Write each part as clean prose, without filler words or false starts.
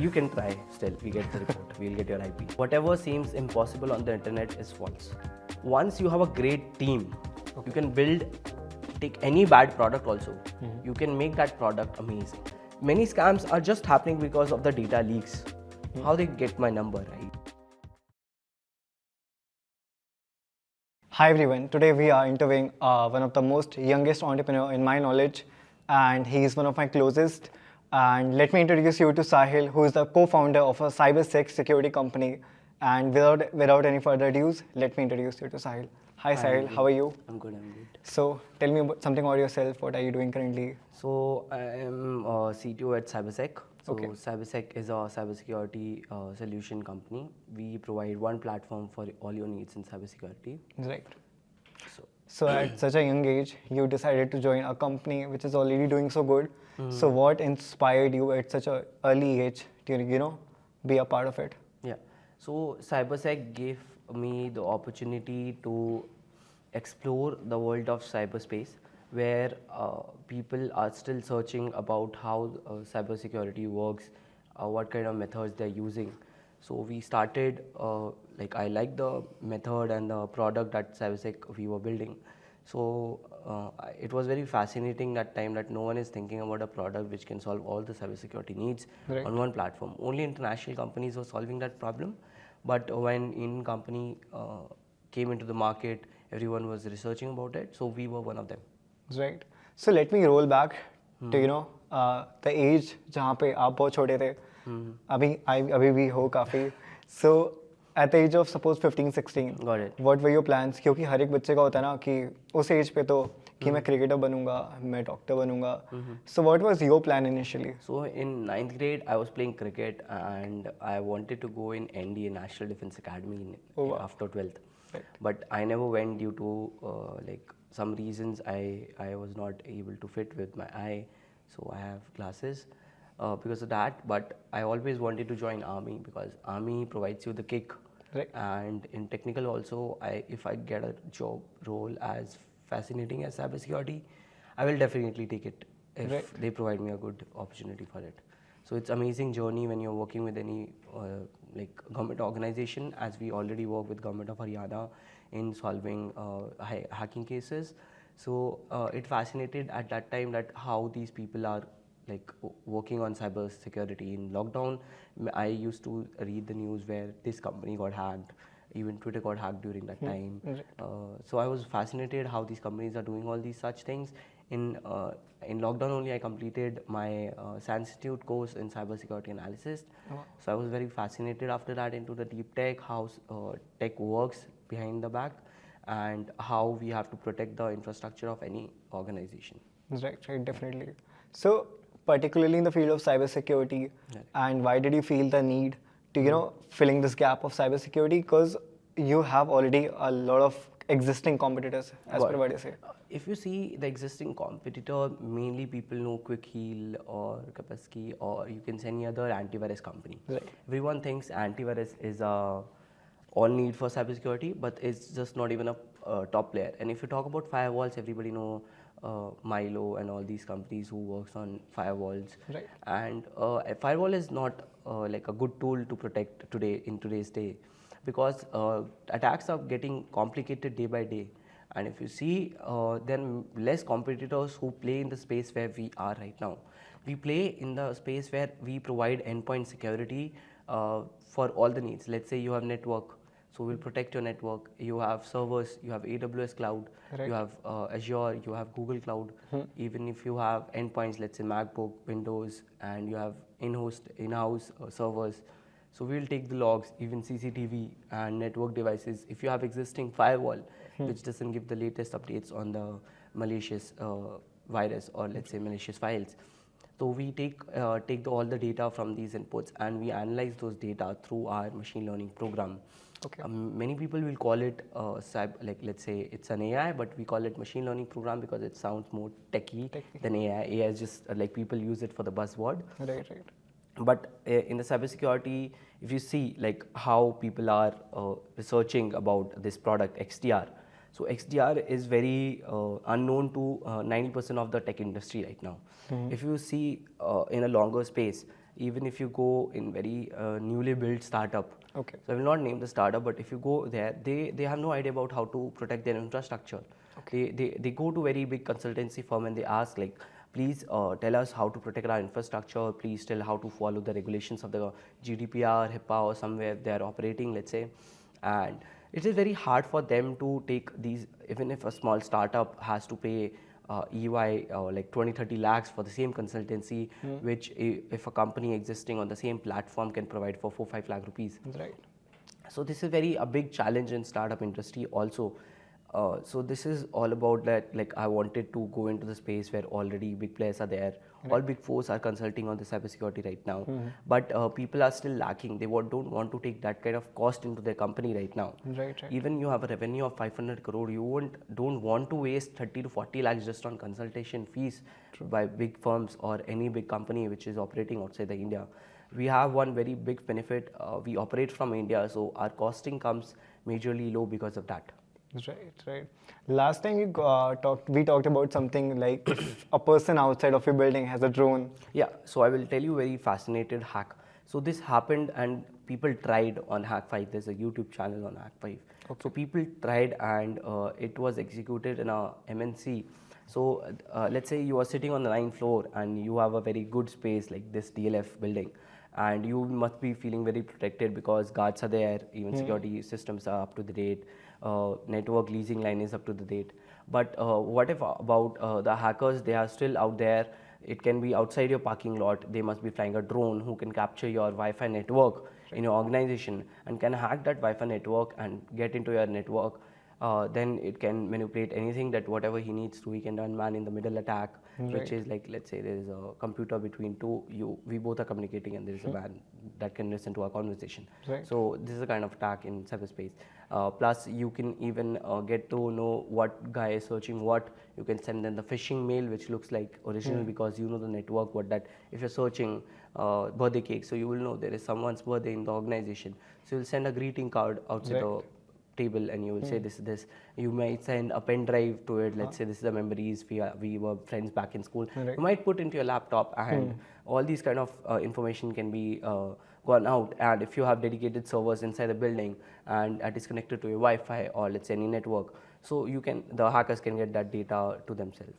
You can try still, we get the report, we'll get your IP. Whatever seems impossible on the internet is false. Once you have a great team, you can take any bad product also, you can make that product amazing. Many scams are just happening because of the data leaks. How they get my number, right? Hi everyone, today we are interviewing one of the most youngest entrepreneur in my knowledge, and he is one of my closest. And let me introduce you to Sahil, who is the co-founder of a Cybersec security company. And without any further ado, let me introduce you to Sahil. Hi Sahil, how are you? I'm good, I'm good. So tell me something about yourself. What are you doing currently? So I am CTO at Cybersec. So Okay. Cybersec is a cybersecurity solution company. We provide one platform for all your needs in cybersecurity. Right. So So at such a young age, you decided to join a company which is already doing so good. So what inspired you at such an early age to, be a part of it? yeah, so Cybersec gave me the opportunity to explore the world of cyberspace, where people are still searching about how cybersecurity works, what kind of methods they're using. So we started, I like the method and the product that Cybersec we were building. So it was very fascinating that time that no one is thinking about a product which can solve all the cybersecurity needs on one platform. Only international companies were solving that problem. But when Indian company came into the market, everyone was researching about it. So we were one of them. Right. So let me roll back to the age जहाँ पे आप बहुत छोटे थे. अभी भी हो काफी. So at the age of suppose 15, 16. Got it. What were your plans? क्योंकि हर एक बच्चे का होता है ना कि उस एज पे तो कि मैं क्रिकेटर बनूंगा, मैं डॉक्टर बनूंगा. So what was your plan initially? So in 9th grade, I was playing cricket and I wanted to go in NDA, National Defense Academy, after 12th. Right. But I never went due to some reasons. I was not able to fit with my eye, so I have glasses because of that. But I always wanted to join army because army provides you the kick. Right. And in technical also, if I get a job role as fascinating as cybersecurity, I will definitely take it if they provide me a good opportunity for it. So it's amazing journey when you're working with any government organization, as we already work with government of Haryana in solving hacking cases. So it fascinated at that time that how these people are working on cyber security. In lockdown, I used to read the news where this company got hacked, even Twitter got hacked during that time. So I was fascinated how these companies are doing all these such things. In lockdown only, I completed my SAN Institute course in cybersecurity analysis. So I was very fascinated after that into the deep tech, how tech works behind the back, and how we have to protect the infrastructure of any organization. Right, definitely. So particularly in the field of cybersecurity, and why did you feel the need to filling this gap of cybersecurity? Because you have already a lot of existing competitors, as per what you say. If you see the existing competitor, mainly people know Quick Heal or Kaspersky, or you can say any other antivirus company. Right. Everyone thinks antivirus is all need for cybersecurity, but it's just not even a top player. And if you talk about firewalls, everybody know Milo and all these companies who works on firewalls. Right. And a firewall is not like a good tool to protect in today's day, because attacks are getting complicated day by day. And if you see, there are less competitors who play in the space where we are right now. We play in the space where we provide endpoint security for all the needs. Let's say you have network, so we'll protect your network. You have servers, you have AWS cloud, you have Azure, you have Google Cloud. Even if you have endpoints, let's say MacBook, Windows, and you have in-house servers, so we'll take the logs, even CCTV and network devices. If you have existing firewall, which doesn't give the latest updates on the malicious virus or let's say malicious files, so we take all the data from these inputs and we analyze those data through our machine learning program. Okay. Many people will call it let's say it's an AI, but we call it machine learning program because it sounds more techy than AI. AI is just people use it for the buzzword. Right. But in the cybersecurity, if you see how people are researching about this product XDR, so XDR is very unknown to 90% of the tech industry right now. If you see in a longer space, even if you go in very newly built startup. Okay. So I will not name the startup, but if you go there, they have no idea about how to protect their infrastructure. They go to very big consultancy firm and they ask like, please tell us how to protect our infrastructure. Please tell how to follow the regulations of the GDPR, HIPAA, or somewhere they are operating, let's say. And it is very hard for them to take these, even if a small startup has to pay EY like 20-30 lakhs for the same consultancy, which if a company existing on the same platform can provide for 4-5 lakh rupees. Right. So this is a big challenge in startup industry also. So this is all about that, like I wanted to go into the space where already big players are there. All big fours are consulting on the cybersecurity right now, but people are still lacking. They don't want to take that kind of cost into their company right now. Right. Even you have a revenue of 500 crore, you don't want to waste 30 to 40 lakhs just on consultation fees by big firms or any big company which is operating outside the India. We have one very big benefit. We operate from India, so our costing comes majorly low because of that. Right. Last time we talked about something like if a person outside of your building has a drone. Yeah, so I will tell you very fascinated hack. So this happened and people tried on Hack5. There's a YouTube channel on Hack5. Okay. So people tried and it was executed in a MNC. So let's say you are sitting on the 9th floor and you have a very good space like this DLF building, and you must be feeling very protected because guards are there, even security systems are up to the date, network leasing line is up to the date. But what if about the hackers? They are still out there. It can be outside your parking lot. They must be flying a drone who can capture your Wi-Fi network in your organization and can hack that Wi-Fi network and get into your network. Then it can manipulate anything that whatever he needs to. He can run man in the middle attack, which is like, let's say there is a computer between we both are communicating and there is a man that can listen to our conversation. Right. So this is a kind of attack in cyberspace. Plus you can even get to know what guy is searching what. You can send them the phishing mail which looks like original because you know the network, what that if you're searching birthday cake, so you will know there is someone's birthday in the organization. So you'll send a greeting card outside the table and you will say this. You might send a pen drive to it. Let's say this is the memories we were friends back in school. You might put into your laptop and all these kind of information can be gone out. And if you have dedicated servers inside the building and that is connected to your Wi-Fi or let's say any network, so the hackers can get that data to themselves.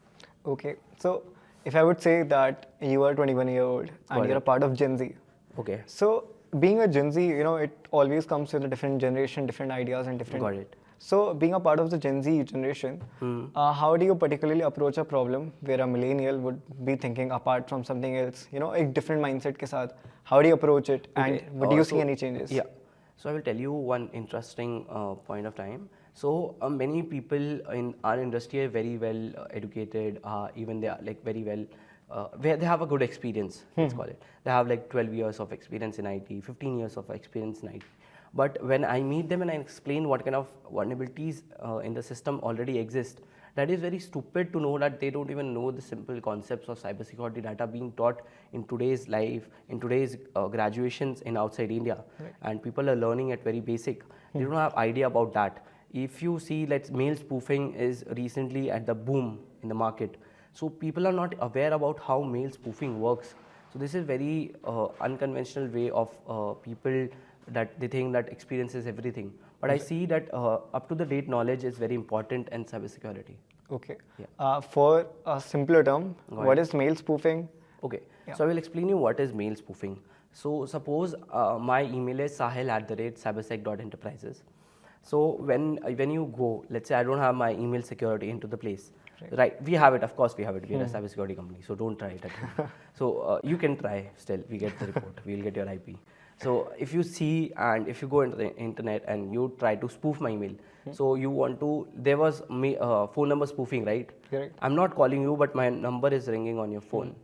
Okay, so if I would say that you are 21-year-old and you're a part of Gen Z. Okay. So being a Gen Z, it always comes with a different generation, different ideas and different... Got it. So being a part of the Gen Z generation, how do you particularly approach a problem where a millennial would be thinking apart from something else, a different mindset ke saath? How do you approach it and do you see any changes? Yeah. So I will tell you one interesting point of time. So many people in our industry are very well educated, even they are like very well where they have a good experience, let's call it. They have like 12 years of experience in IT, 15 years of experience in IT. But when I meet them and I explain what kind of vulnerabilities in the system already exist, that is very stupid to know that they don't even know the simple concepts of cybersecurity that are being taught in today's life, in today's graduations in outside India. And people are learning at very basic. They don't have idea about that. If you see, mail spoofing is recently at the boom in the market. So people are not aware about how mail spoofing works. So this is very unconventional way of people that they think that experience is everything. But I see that up to the date knowledge is very important in cybersecurity. Okay. Yeah. For a simpler term, what is mail spoofing? Okay. Yeah. So I will explain you what is mail spoofing. So suppose my email is sahil@cybersec.enterprises. So when you go, let's say I don't have my email security into the place. Right. We have it. Of course, we have it. We are a cybersecurity company. So don't try it at home. So you can try still. We get the report. We'll get your IP. So if you see and if you go into the internet and you try to spoof my email, so you want to, there was phone number spoofing, right? Correct. I'm not calling you, but my number is ringing on your phone.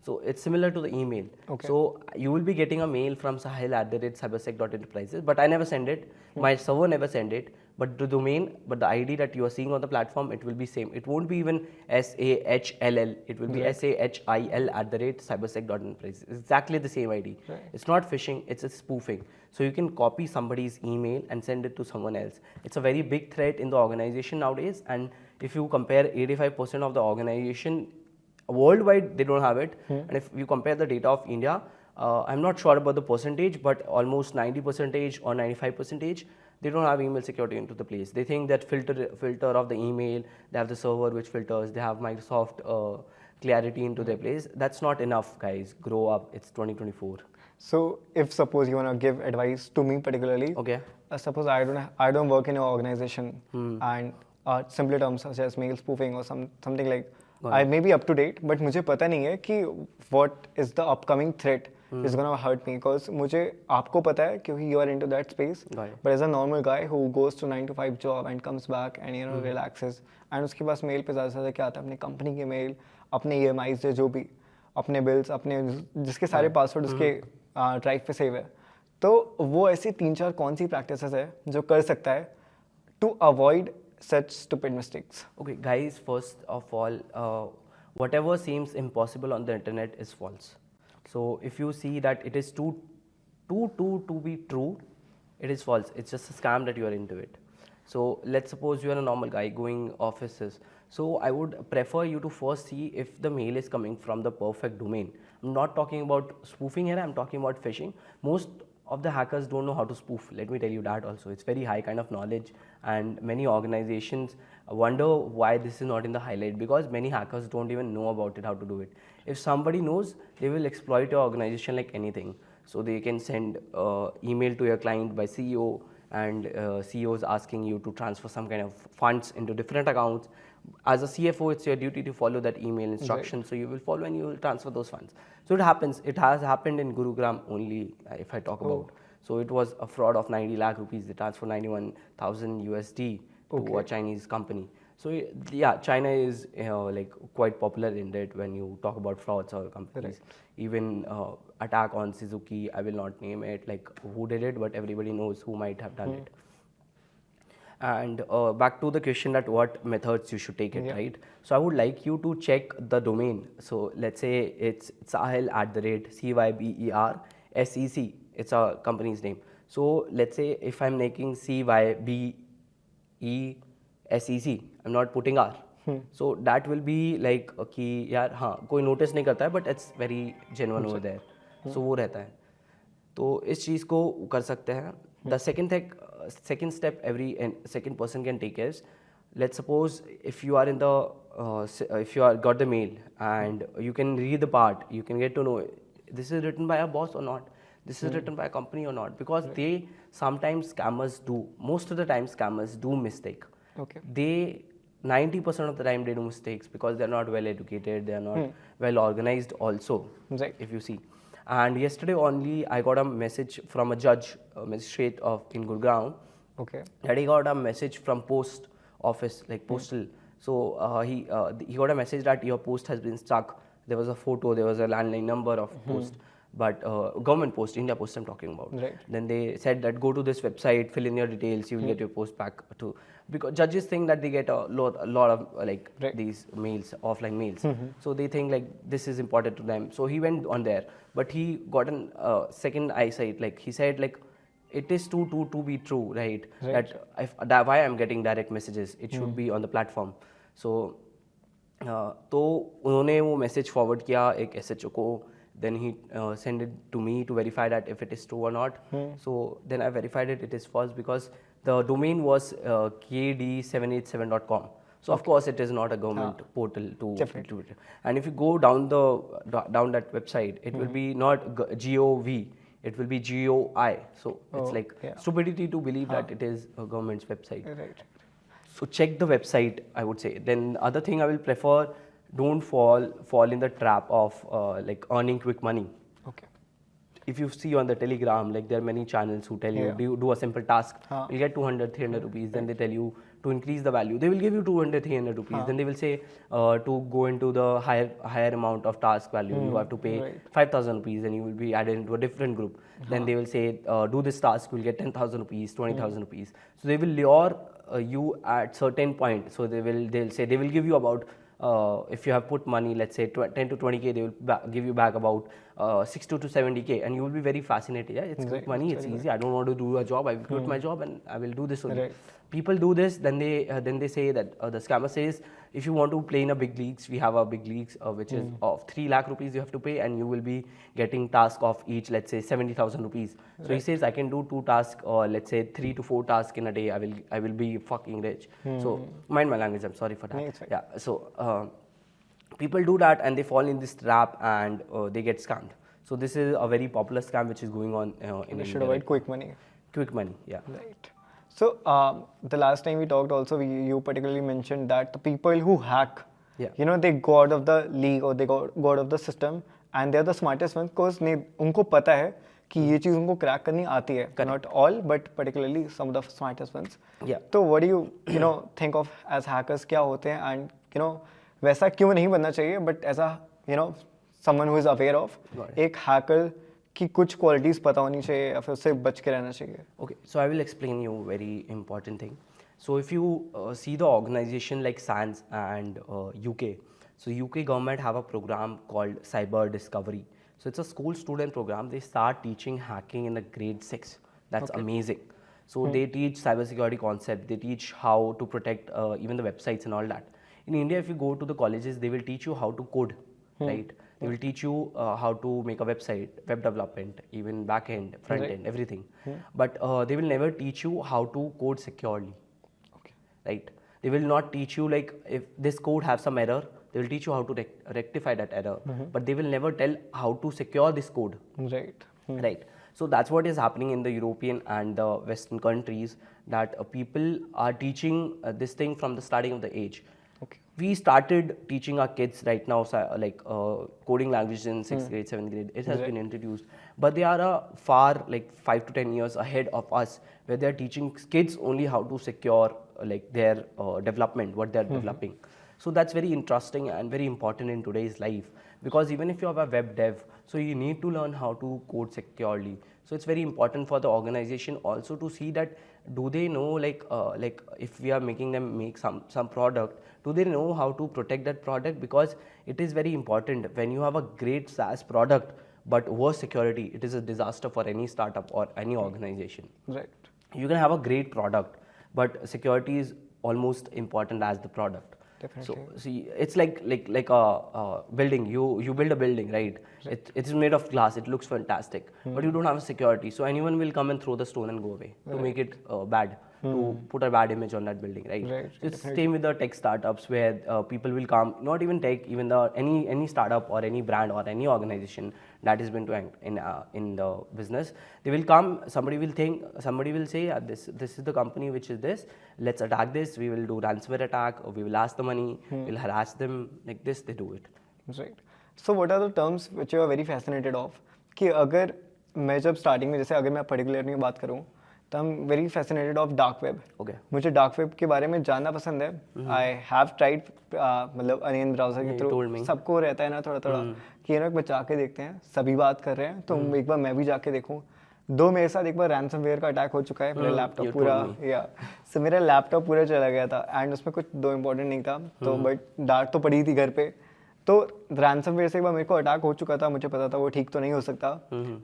So it's similar to the email. Okay. So you will be getting a mail from Sahil@cybersec.enterprises, but I never send it. My server never send it. But the domain, but the ID that you are seeing on the platform, it will be same. It won't be even SAHLL. It will be SAHIL@cybersec.enterprises. It's exactly the same ID. It's not phishing. It's a spoofing. So you can copy somebody's email and send it to someone else. It's a very big threat in the organization nowadays. And if you compare 85% of the organization worldwide, they don't have it. And if you compare the data of India, I'm not sure about the percentage, but almost 90% or 95%, they don't have email security into the place. They think that filter of the email, they have the server which filters, they have Microsoft clarity into their place. That's not enough, guys. Grow up. It's 2024. So if suppose you wanna give advice to me particularly, Okay. suppose I don't work in your organization, and simpler terms such as mail spoofing or something like, I may be up to date, but मुझे पता नहीं है कि what is the upcoming threat is gonna hurt me, because मुझे आपको पता है क्योंकि you are into that space, but as a normal guy who goes to 9 to 5 job and comes back and you know relaxes, and उसके पास mail पे ज़्यादा से ज़्यादा क्या आता है, अपनी कंपनी के मेल, अपने EMI से जो भी, अपने बिल्स, अपने जिसके सारे पासवर्ड उसके ड्राइव पे सेव है, तो वो ऐसी 3-4 कौन सी प्रैक्टिसेस है जो कर सकता है to avoid such stupid mistakes? Okay, guys, first of all, whatever seems impossible on the internet is false. So if you see that it is too be true, it is false. It's just a scam that you are into it. So let's suppose you are a normal guy going offices. So I would prefer you to first see if the mail is coming from the perfect domain. I'm not talking about spoofing here, I'm talking about phishing. Most of the hackers don't know how to spoof. Let me tell you that also. It's very high kind of knowledge, and many organizations wonder why this is not in the highlight, because many hackers don't even know about it, how to do it. If somebody knows, they will exploit your organization like anything. So they can send email to your client by CEO, and CEO is asking you to transfer some kind of funds into different accounts. As a CFO, it's your duty to follow that email instruction. Right. So you will follow and you will transfer those funds. So it happens. It has happened in Gurugram only, if I talk about. So it was a fraud of 90 lakh rupees. They transferred 91,000 USD to a Chinese company. So yeah, China is like quite popular in that when you talk about frauds or companies. Right. Even attack on Suzuki, I will not name it, like who did it, but everybody knows who might have done it. And back to the question that what methods you should take it, right? So I would like you to check the domain. So let's say it's Sahil @CYBERSEC. It's a company's name. So let's say if I'm making CYBESEC, I'm not putting R. So that will be like कि यार हाँ कोई notice नहीं करता है, but it's very genuine over there. So वो रहता है. तो इस चीज़ को कर सकते हैं. The second step every second person can take is, let's suppose if you are in the if you are got the mail and you can read the part, you can get to know this is written by a boss or not, this is written by a company or not, because they sometimes scammers do, most of the time scammers do mistake. They 90% of the time they do mistakes because they are not well educated, they are not well organized also, if you see. And yesterday only I got a message from a judge, a magistrate in Gurgaon, that he got a message from post office, like postal. So he got a message that your post has been stuck. There was a photo, there was a landline number of post, but government post, India Post I'm talking about. Then they said that go to this website, fill in your details, you will get your post back to, because judges think that they get a lot of like these mails, offline mails. So they think like this is important to them. So he went on there, but he got an second eyesight. Like he said like it is too be true, right? That why I'm getting direct messages. It should be on the platform. So तो उन्होंने वो message forward किया एक SHO को. Then he sent it to me to verify that if it is true or not. So then I verified it is false, because the domain was kd787.com. So of course it is not a government portal to do it. And if you go down that website, it will be not gov, it will be GOI. So it's like stupidity to believe that it is a government's website. So check the website, I would say. Then other thing I will prefer, don't fall in the trap of like earning quick money. If you see on the Telegram, like there are many channels who tell you do a simple task, you'll get 200-300 rupees. Then they tell you to increase the value, they will give you 200-300 rupees. Then they will say to go into the higher amount of task value, you have to pay 5,000 rupees, and you will be added into a different group. Then they will say do this task, you will get 10,000 rupees, 20,000 rupees. So they will lure you at certain point. So they'll say they will give you about if you have put money, let's say 10 to 20k, they will give you back about 60 to 70K, and you will be very fascinated. Yeah, it's quick money, it's easy. I don't want to do a job. I will quit my job and I will do this only. People do this, then they say that the scammer says, if you want to play in a big leagues, we have a big leagues which is of 3 lakh rupees you have to pay, and you will be getting task of each, let's say 70,000 rupees. So he says I can do 2 tasks, or let's say 3 to 4 tasks in a day. I will be fucking rich. So mind my language. I'm sorry for that. Yeah. So people do that and they fall in this trap and they get scammed. So this is a very popular scam which is going on in India. They should avoid quick money. Quick money, yeah. Right. So the last time we talked also, you particularly mentioned that the people who hack, you know, they go out of the league or they go out of the system and they're the smartest ones because उनको पता है कि ये चीज़ उनको crack करनी आती है. Not all, but particularly some of the smartest ones. Yeah. तो what do you know think of as hackers क्या होते हैं, and you know वैसा क्यों नहीं बनना चाहिए, but as a you know someone who is aware of, एक hacker कि कुछ qualities पता होनी चाहिए या फिर उससे बच के रहना चाहिए. Okay, so I will explain you a very important thing. So if you see the organization like SANS and UK, so UK government have a program called Cyber Discovery. So it's a school student program. They start teaching hacking in the grade 6. That's amazing. So they teach cybersecurity concept. They teach how to protect even the websites and all that. In India, if you go to the colleges, they will teach you how to code, right? They will teach you how to make a website, web development, even back end, front end, everything. But they will never teach you how to code securely, right? They will not teach you like if this code have some error, they will teach you how to rectify that error. But they will never tell how to secure this code. Right. Right. So that's what is happening in the European and the Western countries, that people are teaching this thing from the starting of the age. We started teaching our kids right now, like coding languages in 6th grade, 7th grade. It has been introduced. But they are far like 5 to 10 years ahead of us, where they are teaching kids only how to secure like their development, what they are developing. So that's very interesting and very important in today's life, because even if you have a web dev, so you need to learn how to code securely. So it's very important for the organization also to see that do they know like if we are making them make some product, do they know how to protect that product? Because it is very important. When you have a great SaaS product but worse security, it is a disaster for any startup or any organization. Right. You can have a great product, but security is almost important as the product. Definitely. So see, it's like a building. You build a building, right? It's made of glass. It looks fantastic, but you don't have a security. So anyone will come and throw the stone and go away to make it bad, to put a bad image on that building, right? So it's same with the tech startups, where people will come, not even tech, even any startup or any brand or any organization that has been doing in the business. They will come. Somebody will say, yeah, this is the company which is this. Let's attack this. We will do ransomware attack. Or we will ask the money. We'll harass them like this. They do it. Right. So what are the terms which you are very fascinated of? कि अगर मैं जब starting में, जैसे अगर मैं particularly बात करूँ, तो I am very fascinated of dark web. मुझे डार्क वेब के बारे में जानना पसंद है. आई हैव ट्राइड, मतलब अनियन ब्राउजर के थ्रू. सबको रहता है ना थोड़ा थोड़ा कि ना बचा के देखते हैं, सभी बात कर रहे हैं, तो एक बार मैं भी जाके देखूं. मेरे साथ एक बार रैंसमवेयर का अटैक हो चुका है. मेरा लैपटॉप मेरा लैपटॉप पूरा चला गया था, एंड उसमें कुछ इम्पोर्टेंट नहीं था, तो बट डांट तो पड़ी थी घर पे. तो रैंसमवेयर से एक बार मेरे को अटैक हो चुका था, मुझे पता था वो ठीक तो नहीं हो सकता.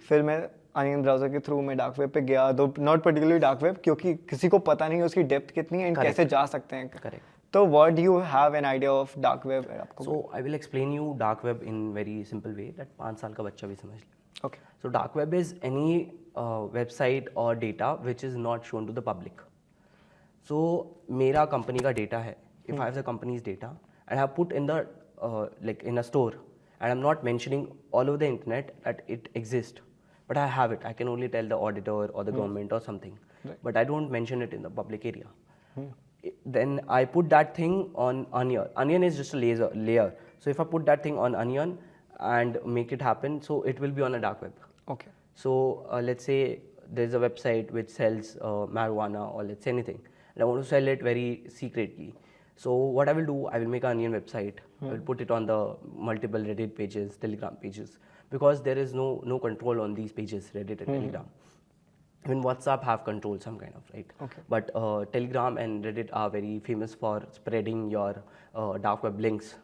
फिर मैं अनियन ब्राउजर के थ्रू मैं डार्क वेब पे गया, दो नॉट पर्टिकुलरली डार्क वेब, क्योंकि किसी को पता नहीं उसकी डेप्थ कितनी है, कैसे जा सकते हैं. करेक्ट. तो what do you have an idea of dark web? So I will explain you dark web in very simple way that 5 साल का बच्चा भी समझ ले. Okay. So dark web is any website or data which is not shown to the public. So मेरा company का data है. If I have the company's data and I have put in the like in a store, and I'm not mentioning all over the internet that it exists, but I have it. I can only tell the auditor or the government or something, but I don't mention it in the public area. Then I put that thing on Onion. Onion is just a layer. So if I put that thing on Onion and make it happen, so it will be on a dark web. Okay. So let's say there's a website which sells marijuana, or let's say anything, and I want to sell it very secretly. So what I will do, I will make an Onion website. I will put it on the multiple Reddit pages, Telegram pages, because there is no control on these pages, Reddit and Telegram. Even WhatsApp have control some kind of, right? Okay. But Telegram and Reddit are very famous for spreading your dark web links,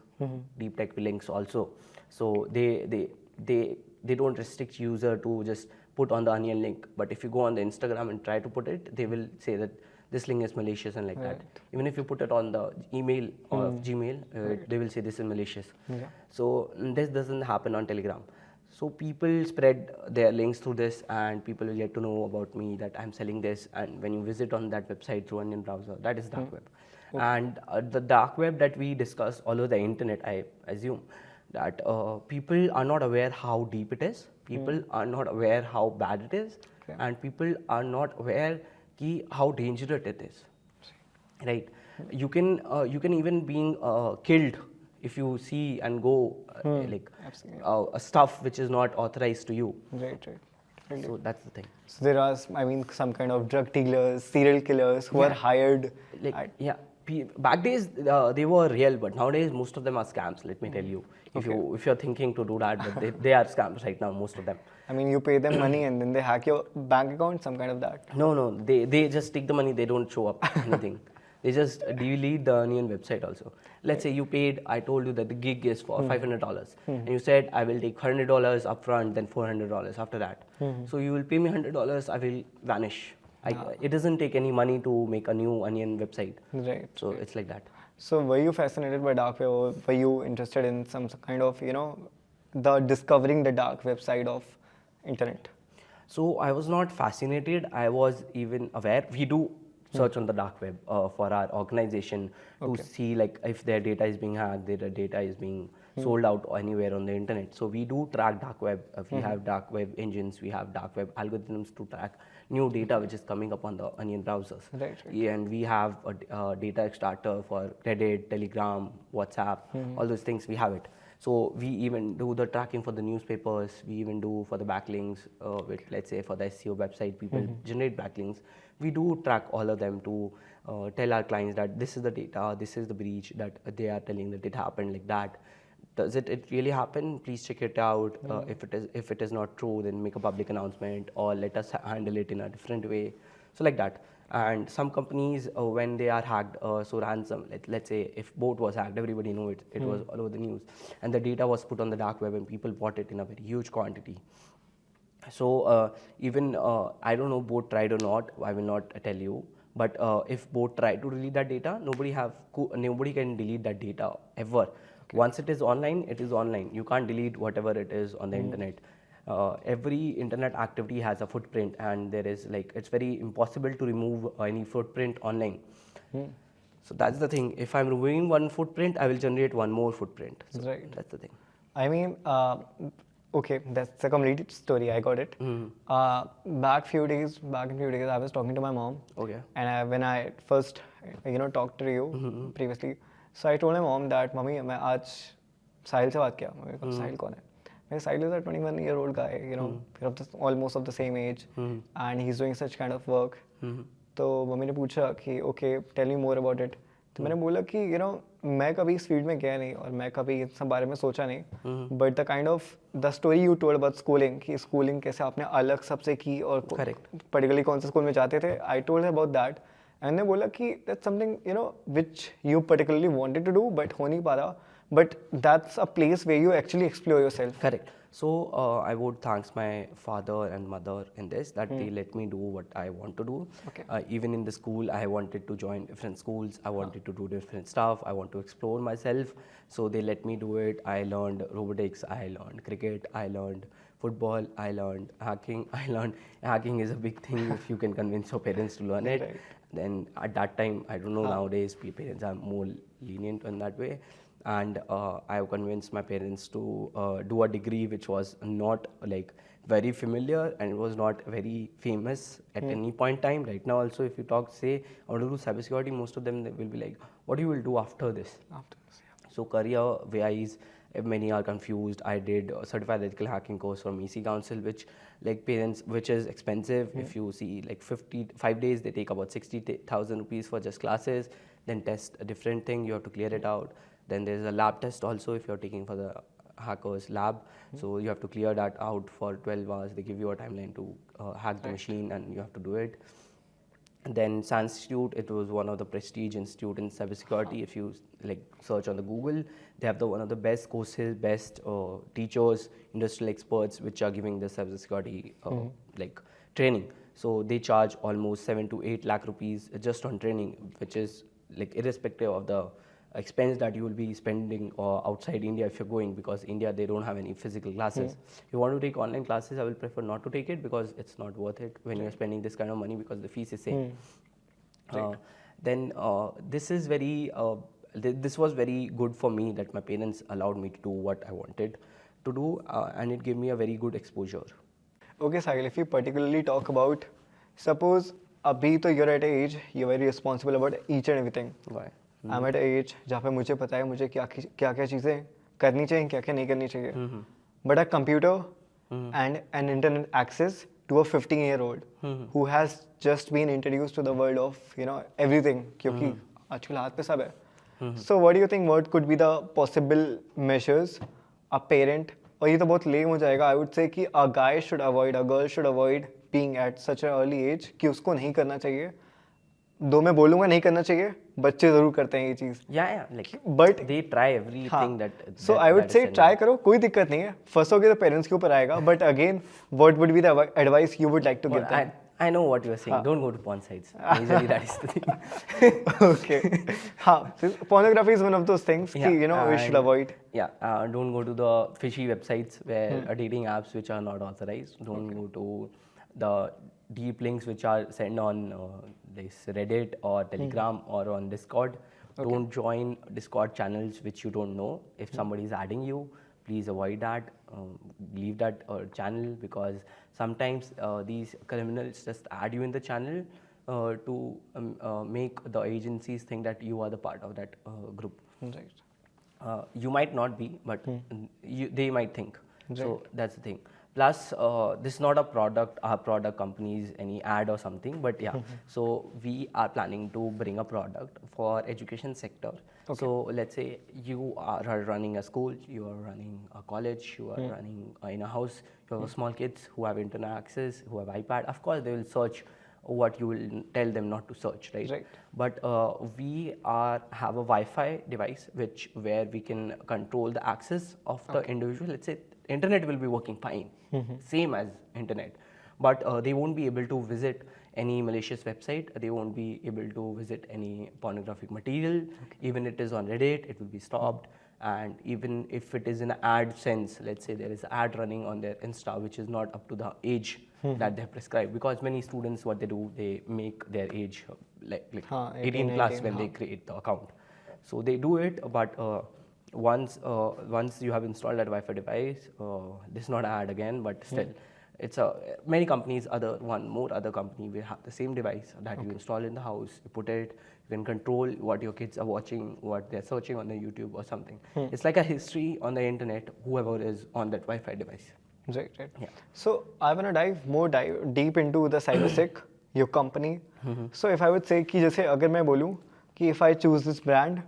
deep tech links also. So they they don't restrict user to just put on the onion link. But if you go on the Instagram and try to put it, they will say that this link is malicious and like that. Even if you put it on the email or Gmail, they will say this is malicious. So this doesn't happen on Telegram. So people spread their links through this, and people will get to know about me that I'm selling this. And when you visit on that website through Onion browser, that is dark web. And the dark web that we discuss all over the internet, I assume that people are not aware how deep it is. People are not aware how bad it is, and people are not aware how dangerous it is. Right? You can even being killed if you see and go stuff which is not authorized to you. Right. So that's the thing. So there are, some kind of drug dealers, serial killers who are hired. Back days they were real, but nowadays most of them are scams. Let me tell you. If you're thinking to do that, but they are scams right now, most of them. You pay them money and then they hack your bank account, some kind of that. No, they just take the money. They don't show up anything. They just delete the Onion website also. Let's say you paid, I told you that the gig is for $500. And you said, I will take $100 upfront, then $400 after that. So you will pay me $100, I will vanish. It doesn't take any money to make a new Onion website. Right. So it's like that. So were you fascinated by dark web, or were you interested in some kind of, the discovering the dark web side of internet? So I was not fascinated. I was even aware. We do search on the dark web for our organization to see like if their data is being hacked, their data is being sold out anywhere on the internet. So we do track dark web. We have dark web engines. We have dark web algorithms to track new data which is coming up on the Onion browsers. Right. And we have a data extractor for Reddit, Telegram, WhatsApp, all those things. We have it. So we even do the tracking for the newspapers. We even do for the backlinks. With, let's say for the SEO website, people generate backlinks. We do track all of them to tell our clients that this is the data, this is the breach that they are telling that it happened like that. Does it really happen? Please check it out. If it is not true, then make a public announcement or let us handle it in a different way. So like that. And some companies, when they are hacked, so ransom, let's say if boat was hacked, everybody knew it. It was all over the news. And the data was put on the dark web and people bought it in a very huge quantity. So even, I don't know boat tried or not, I will not tell you. But if boat tried to delete that data, nobody can delete that data ever. Once it is online, it is online. You can't delete whatever it is on the internet. Every internet activity has a footprint, and there is it's very impossible to remove any footprint online. So that's the thing. If I'm removing one footprint, I will generate one more footprint. So that's the thing. Okay, that's a complete story. I got it. Back in few days, I was talking to my mom. Okay. And when I first, talked to you previously, so I told my mom that, "Mummy, मैं आज साहिल से बात किया." Mummy को साहिल कौन है? Sahil is a 21-year-old guy, we're almost of the same age, and he's doing such kind of work. तो mummy ने पूछा कि okay, tell me more about it. तो मैंने बोला कि मैं कभी इस फील्ड में गया नहीं और मैं कभी इस सब बारे में सोचा नहीं, but the kind of the story you told about schooling, कि स्कूलिंग कैसे आपने अलग सबसे की और पर्टिकुलरली कौन से स्कूल में जाते थे, I told about that and ने बोला कि that's something which you particularly wanted to do but हो नहीं पा रहा, but that's a place where you actually explore yourself. Correct. So I would thanks my father and mother in this, that they let me do what I want to do. Okay. Even in the school, I wanted to join different schools. I wanted to do different stuff. I want to explore myself. So they let me do it. I learned robotics. I learned cricket. I learned football. I learned hacking. Hacking is a big thing if you can convince your parents to learn it. Right. Then at that time, I don't know, nowadays parents are more lenient in that way. And I convinced my parents to do a degree which was not very familiar, and it was not very famous at any point in time. Right now also, if you talk, say, I want to do cybersecurity, most of them they will be like, what you will do after this? So career wise, many are confused. I did a certified ethical hacking course from EC Council, which which is expensive. If you see 5 days, they take about 60,000 rupees for just classes, then test a different thing, you have to clear it out. Then there's a lab test also if you're taking for the hackers lab. So you have to clear that out for 12 hours. They give you a timeline to hack the machine, and you have to do it. Then San Institute, it was one of the prestige institute in cybersecurity. If you like search on the Google, they have one of the best courses, best teachers, industrial experts, which are giving the cybersecurity like training. So they charge almost 7 to 8 lakh rupees just on training, which is like irrespective of the expense that you will be spending outside India if you're going, because India they don't have any physical classes. If you want to take online classes, I will prefer not to take it because it's not worth it when you're spending this kind of money because the fees is same. Then this is very this was very good for me that my parents allowed me to do what I wanted to do, and it gave me a very good exposure. Okay, Sahil, if you particularly talk about, suppose अभी तो you're at an age, you're very responsible about each and everything. Why? I'm at an age जहाँ पे मुझे पता है मुझे क्या क्या चीज़ें करनी चाहिए, क्या क्या नहीं करनी चाहिए. But a computer and an internet access to a 15-year-old who has just been introduced to the world of everything, क्योंकि आजकल हाथ पे सब है. So what do you think? What could be the possible measures a parent, और ये तो बहुत लेम हो जाएगा, I would say कि a guy should avoid, a girl should avoid being at such an early age कि उसको नहीं करना चाहिए. दो मैं बोलूँगा नहीं करना चाहिए, बच्चे जरूर करते हैं ये चीज़. Yeah, like But they try everything that. So I would say try करो, कोई दिक्कत नहीं है. फंसोगे तो पेरेंट्स के ऊपर आएगा. But again, what would be the advice you would like to give them? I know what you are saying. Don't go to porn sites. Usually that is the thing. Okay. So pornography is one of those things कि we should avoid. Yeah, don't go to the fishy websites where dating apps which are not authorized. Don't go to the deep links which are sent on this Reddit or Telegram or on Discord. Don't join Discord channels which you don't know. If somebody is adding you, please avoid that. Leave that channel, because sometimes these criminals just add you in the channel to make the agencies think that you are the part of that group. Right. You might not be, but they might think. Right. So that's the thing. Plus, this is not a product, our product companies, any ad or something, but yeah. So we are planning to bring a product for education sector. Okay. So let's say you are running a school, you are running a college, you are running in a house, you have small kids who have internet access, who have iPad. Of course, they will search what you will tell them not to search, right? Right. But we have a Wi-Fi device where we can control the access of the individual. Let's say internet will be working fine, same as internet, but they won't be able to visit any malicious website. They won't be able to visit any pornographic material. Even it is on Reddit, it will be stopped. And even if it is in an ad sense, let's say there is an ad running on their Insta which is not up to the age that they have prescribed, because many students, what they do, they make their age like 18 plus when they create the account. So they do it, but once you have installed that Wi-Fi device, this is not an ad again, but still, it's many companies, other company will have the same device that you install in the house. You put it, you can control what your kids are watching, what they're searching on the YouTube or something. It's like a history on the internet, whoever is on that Wi-Fi device. Right. Yeah. So I want to dive deep into the Cybersec, your company. So if I would say कि जैसे अगर मैं बोलूँ कि if I choose this brand,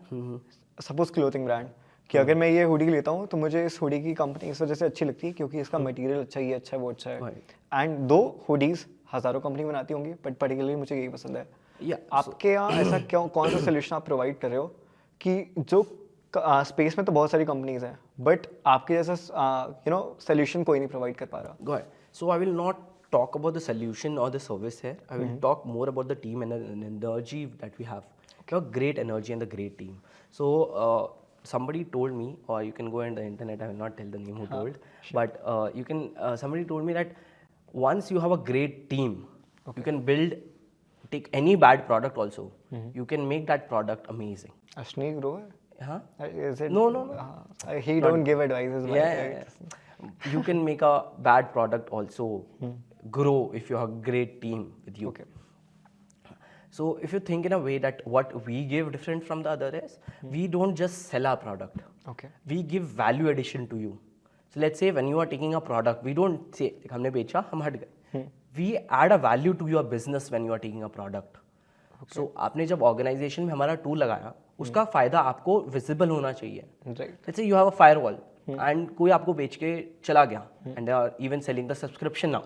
suppose clothing brand, कि अगर मैं ये हुडी लेता हूँ तो मुझे इस हुडी की कंपनी इस वजह से अच्छी लगती है क्योंकि इसका मटेरियल अच्छा ही अच्छा है, वो अच्छा है. एंड दो हुडीज हज़ारों कंपनी बनाती होंगी, बट पर्टिकुलरली मुझे यही पसंद है. आपके यहाँ ऐसा कौन सा सोल्यूशन आप प्रोवाइड कर रहे हो कि जो स्पेस में तो बहुत सारी कंपनीज हैं, बट आपके जैसा सोल्यूशन कोई नहीं प्रोवाइड कर पा रहा? Go ahead. So I will not talk about the solution or the service here. I will talk more about the team and the energy that we have. We have great energy and the great team. So somebody told me, or you can go on the internet, I will not tell the name who told, but you can. Somebody told me that once you have a great team, you can take any bad product also, you can make that product amazing. Ashneek bro? Huh? Is it? No. He don't give advices. Yeah. You can make a bad product also grow if you have a great team with you. Okay. So if you think in a way that what we give different from the other is, we don't just sell our product. Okay. We give value addition to you. So let's say when you are taking a product, we don't say, हमने बेचा, हम हट गए. We add a value to your business when you are taking a product. Okay. So आपने जब organization में हमारा tool लगाया, उसका फायदा आपको visible होना चाहिए. Right. Let's say you have a firewall and कोई आपको बेच के चला गया, and they are even selling the subscription now.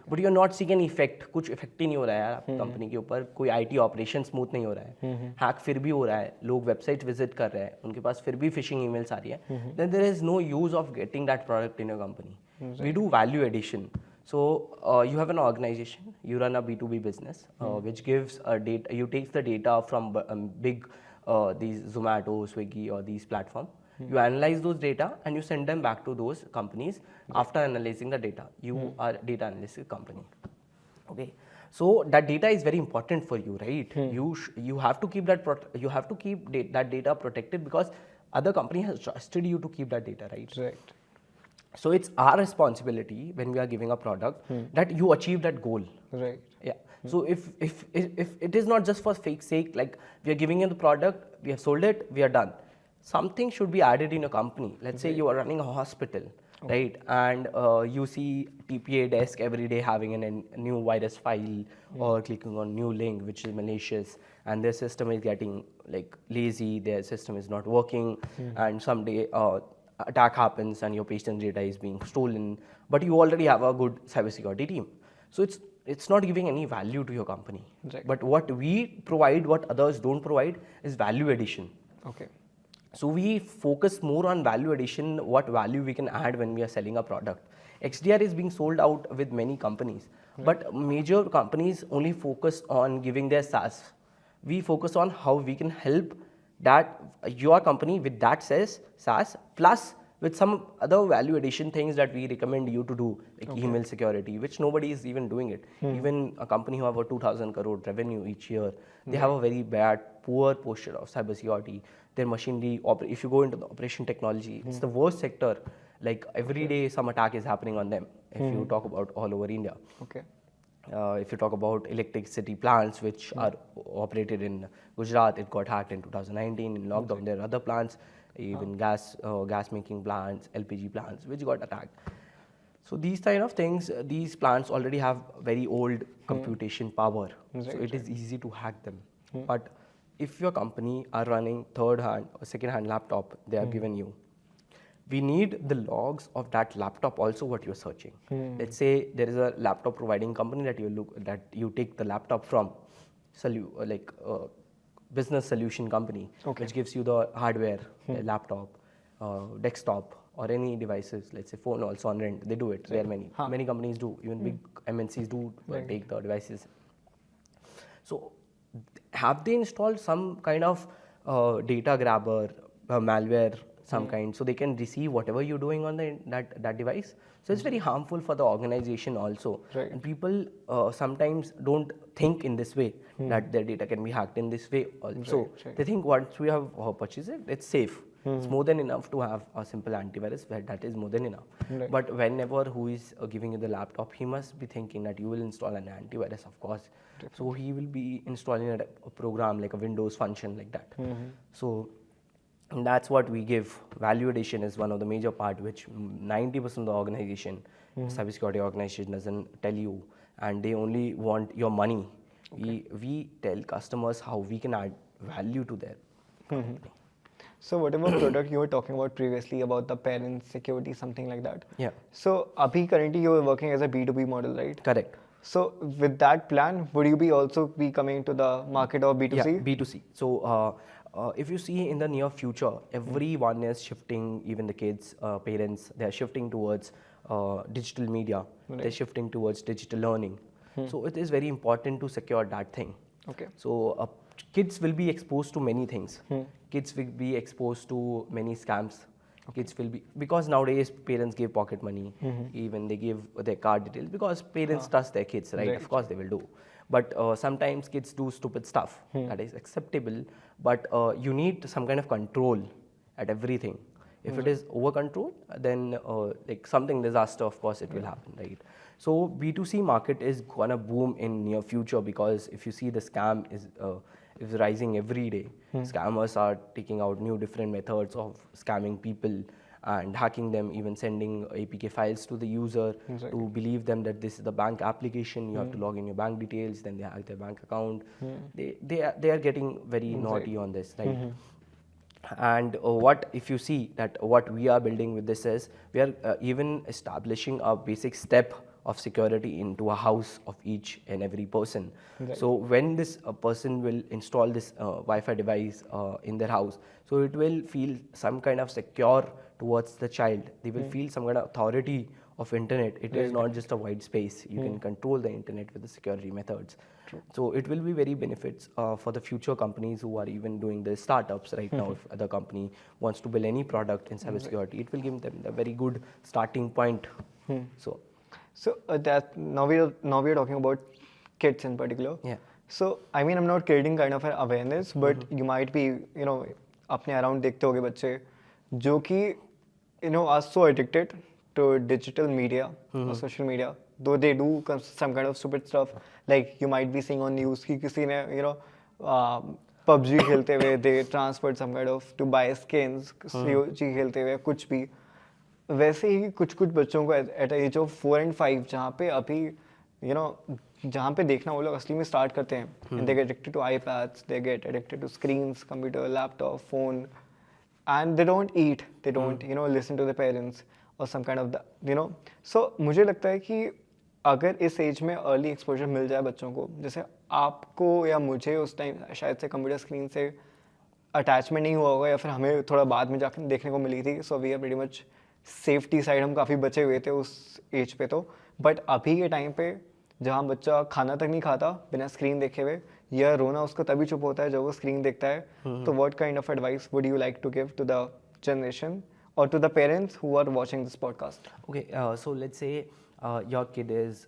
But you are not seek an effect, कुछ इफेक्ट ही नहीं हो रहा है यार आपकी कंपनी के ऊपर, कोई IT ऑपरेशन स्मूथ नहीं हो रहा है, हैक फिर भी हो रहा है, लोग वेबसाइट विजिट कर रहे हैं, उनके पास फिर भी फिशिंग ईमेल्स आ रही है, then there is no use of getting that product in your company. We do value addition. So you have an organization, you run a B2B business, which gives data. You takes the data from big these Zomato, Swiggy, or these platform. You analyze those data and you send them back to those companies. After analyzing the data, you are a data analytics company. Okay, so that data is very important for you, right? You have to keep that data protected because other company has trusted you to keep that data, right? Right. So it's our responsibility when we are giving a product that you achieve that goal. Right. Yeah. So if it is not just for fake sake, like we are giving you the product, we have sold it, we are done. Something should be added in a company. Let's say you are running a hospital, right? And you see TPA desk every day having a new virus file or clicking on new link which is malicious, and their system is getting like lazy, their system is not working, and someday attack happens and your patient data is being stolen, but you already have a good cybersecurity team. So it's not giving any value to your company. Right. But what we provide, what others don't provide, is value addition. Okay. So we focus more on value addition, what value we can add when we are selling a product. XDR is being sold out with many companies, but major companies only focus on giving their SaaS. We focus on how we can help that your company with that SaaS plus with some other value addition things that we recommend you to do, like email security, which nobody is even doing it. Even a company who have a 2,000 crore revenue each year, they have a very poor posture of cybersecurity. Their machinery, if you go into the operation technology, it's the worst sector. Like every day some attack is happening on them, if you talk about all over India. Okay. If you talk about electricity plants which are operated in Gujarat, it got hacked in 2019 in lockdown. There are other plants, even gas making plants, LPG plants, which got attacked. So these kind of things, these plants already have very old computation power, so it is easy to hack them. But if your company are running third-hand or second-hand laptop, they are given you, we need the logs of that laptop also what you're searching. Let's say there is a laptop providing company that you take the laptop from, business solution company, which gives you the hardware, the laptop, desktop, or any devices. Let's say phone also on rent. They do it. There are many companies do. Even big MNCs do take the devices. So have they installed some kind of data grabber, malware, some kind, so they can receive whatever you're doing on that device? So it's very harmful for the organization also. Right. And people sometimes don't think in this way that their data can be hacked in this way also. Right. They think once we have purchased it, it's safe. It's more than enough to have a simple antivirus. That is more than enough. Right. But whenever who is giving you the laptop, he must be thinking that you will install an antivirus, of course. So he will be installing a program like a Windows function like that. So that's what we give. Value addition is one of the major part which 90% of the organization, cybersecurity organization, doesn't tell you, and they only want your money. We tell customers how we can add value to their company. So whatever product you were talking about previously about the parent security, something like that. Yeah. So currently you are working as a B2B model, right? Correct. So with that plan, would you be also be coming to the market of B2C? Yeah, B2C. So if you see in the near future, everyone is shifting, even the kids, parents, they are shifting towards digital media. They're shifting towards digital learning. So it is very important to secure that thing. Okay. So kids will be exposed to many things. Kids will be exposed to many scams. Kids will be, because nowadays parents give pocket money, even they give their card details because parents trust their kids, right? Of course they will do. But sometimes kids do stupid stuff that is acceptable, but you need some kind of control at everything. If it is over control, then like something disaster, of course it will happen, right? So B2C market is gonna boom in near future because if you see the scam is rising every day. Scammers are taking out new different methods of scamming people and hacking them, even sending APK files to the user to believe them that this is the bank application. You have to log in your bank details, then they hack their bank account. They are getting very naughty on this, right? And what if you see that what we are building with this is we are even establishing a basic step of security into a house of each and every person. Right. So when this person will install this Wi-Fi device in their house, so it will feel some kind of secure towards the child. They will feel some kind of authority of internet. It is not just a white space. You can control the internet with the security methods. So it will be very benefits for the future companies who are even doing the startups right now. If other company wants to build any product in cybersecurity, it will give them a very good starting point. So that now we're talking about kids in particular. Yeah. So I mean, I'm not creating kind of an awareness, but you might be, you know, अपने around देखते होगे बच्चे जो कि you know are so addicted to digital media or social media, though they do some kind of stupid stuff. Like you might be seeing on news कि किसी ने you know PUBG खेलते हुए they transferred some kind of to buy skins, COG खेलते हुए कुछ भी. वैसे ही कुछ कुछ बच्चों को एट एज ऑफ 4 and 5 जहाँ पे अभी यू नो जहाँ पे देखना वो लोग असली में स्टार्ट करते हैं, they get addicted to iPads, they get addicted to screens, computer, laptop, phone, and they don't eat, they don't you know listen to the parents और some kind of the you know. So मुझे लगता है कि अगर इस as में early exposure मिल जाए बच्चों को, जैसे आपको या मुझे उस टाइम शायद से कंप्यूटर स्क्रीन से अटैचमेंट नहीं हुआ होगा या फिर हमें थोड़ा बाद में जाकर देखने को मिली थी. So we are pretty much safety side हम काफ़ी बचे हुए थे उस एज पे. तो बट अभी के टाइम पे जहाँ बच्चा खाना तक नहीं खाता बिना स्क्रीन देखे हुए, या रोना उसको तभी चुप होता है जब वो स्क्रीन देखता है. तो what kind of advice would you like to give to the generation or to the parents who are watching this podcast? Okay, so let's say your kid is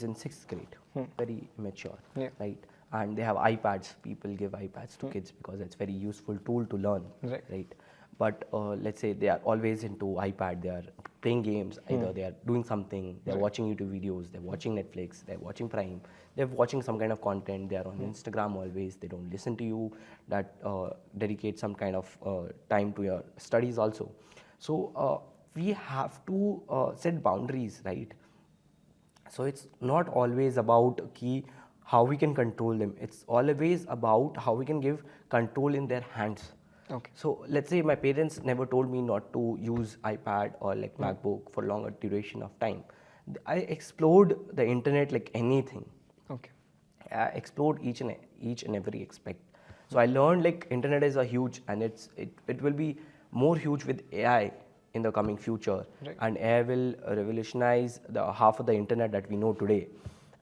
in 6th grade, very mature, right? And they have iPads. People give iPads to kids because it's very useful tool to learn, right? But let's say they are always into iPad. They are playing games. Either they are doing something. They are watching YouTube videos. They are watching Netflix. They are watching Prime. They are watching some kind of content. They are on Instagram always. They don't listen to you. That dedicate some kind of time to your studies also. So we have to set boundaries, right? So it's not always about how we can control them. It's always about how we can give control in their hands. Okay. So let's say my parents never told me not to use iPad or like MacBook for longer duration of time. I explored the internet like anything. Okay. I explored each and every aspect. So I learned like internet is a huge, and it will be more huge with AI in the coming future. Right. And AI will revolutionize the half of the internet that we know today.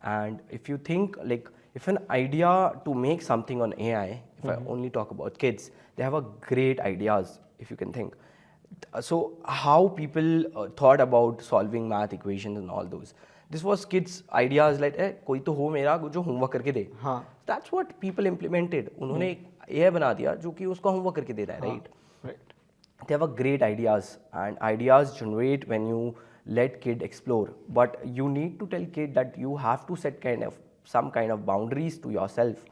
And if you think like if an idea to make something on AI, if I only talk about kids, they have a great ideas if you can think. So how people thought about solving math equations and all those. This was kids ideas like कोई तो हो मेरा जो homework करके दे. हाँ. That's what people implemented. उन्होंने AI बना दिया जो कि उसका होमवर्क करके दे रहा है, right? Right. They have a great ideas, and ideas generate when you let kid explore. But you need to tell kid that you have to set some kind of boundaries to yourself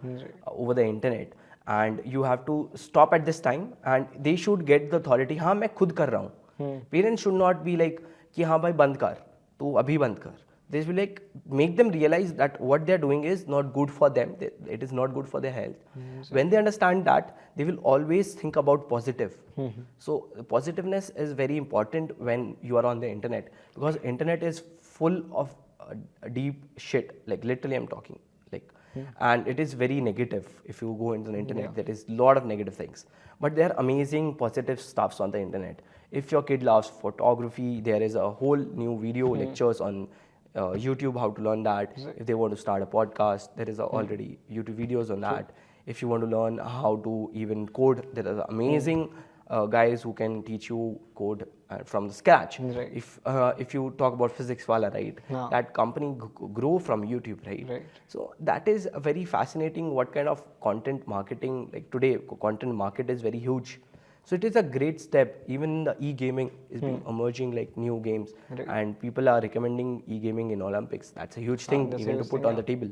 over the internet, and you have to stop at this time, and they should get the authority. हाँ मैं खुद कर रहा हूँ. Parents should not be like कि हाँ भाई बंद कर, तू अभी बंद कर. They will like make them realize that what they are doing is not good for them. It is not good for their health. When they understand that, they will always think about positive. So positiveness is very important when you are on the internet, because internet is full of deep shit. Like literally, I'm talking like, and it is very negative. If you go into the internet, there is a lot of negative things. But there are amazing positive stuffs on the internet. If your kid loves photography, there is a whole new video lectures on YouTube how to learn that. If they want to start a podcast, there is already YouTube videos on that. If you want to learn how to even code, there are amazing guys who can teach you code from the scratch. Right. If you talk about physics wala, right? Yeah. That company grow from YouTube, right? So that is very fascinating. What kind of content marketing, like today content market is very huge. So it is a great step. Even the e-gaming is being emerging like new games, and people are recommending e-gaming in Olympics. That's a huge thing even to put on the table.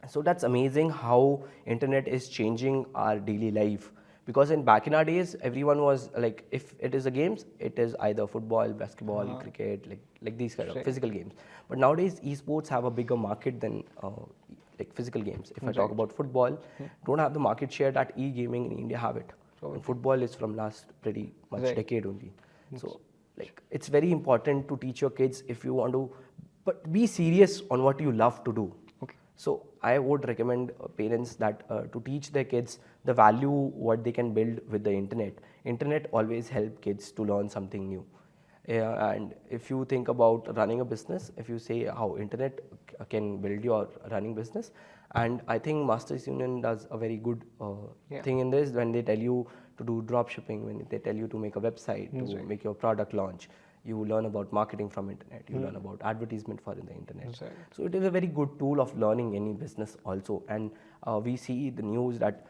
So that's amazing how internet is changing our daily life. Because back in our days, everyone was like, if it is a games, it is either football, basketball, cricket, like these kind of physical games. But nowadays, esports have a bigger market than like physical games. If I talk about football, don't have the market share that e-gaming in India have it. And football is from last pretty much decade only. So Like it's very important to teach your kids if you want to, but be serious on what you love to do. Okay. So I would recommend parents that to teach their kids the value what they can build with the internet. Internet always help kids to learn something new. And if you think about running a business, if you say how internet can build your running business, and I think Masters Union does a very good thing in this when they tell you to do drop shipping, when they tell you to make a website, to make your product launch. You learn about marketing from internet, you learn about advertisement for the internet. So it is a very good tool of learning any business also. And we see the news that